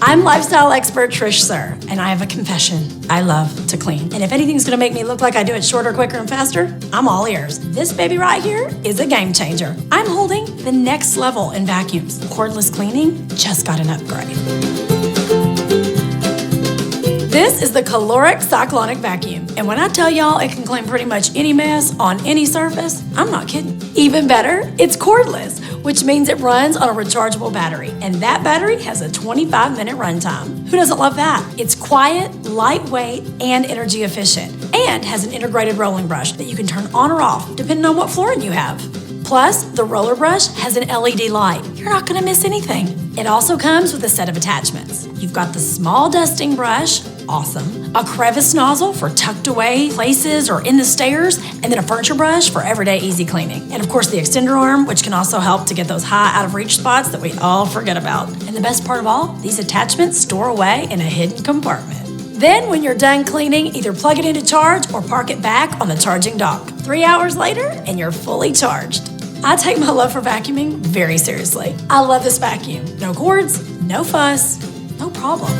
I'm lifestyle expert Trish Sir, and I have a confession. I love to clean. And if anything's gonna make me look like I do it shorter, quicker, and faster, I'm all ears. This baby right here is a game changer. I'm holding the next level in vacuums. Cordless cleaning just got an upgrade. This is the Caloric Cyclonic Vacuum. And when I tell y'all it can clean pretty much any mess on any surface, I'm not kidding. Even better, it's cordless, which means it runs on a rechargeable battery. And that battery has a 25-minute runtime. Who doesn't love that? It's quiet, lightweight, and energy efficient. And has an integrated rolling brush that you can turn on or off depending on what flooring you have. Plus, the roller brush has an LED light. You're not gonna miss anything. It also comes with a set of attachments. You've got the small dusting brush, awesome, a crevice nozzle for tucked away places or in the stairs, and then a furniture brush for everyday easy cleaning. And of course the extender arm, which can also help to get those high out of reach spots that we all forget about. And the best part of all, these attachments store away in a hidden compartment. Then when you're done cleaning, either plug it into charge or park it back on the charging dock. 3 hours later, and you're fully charged. I take my love for vacuuming very seriously. I love this vacuum. No cords, no fuss, no problem.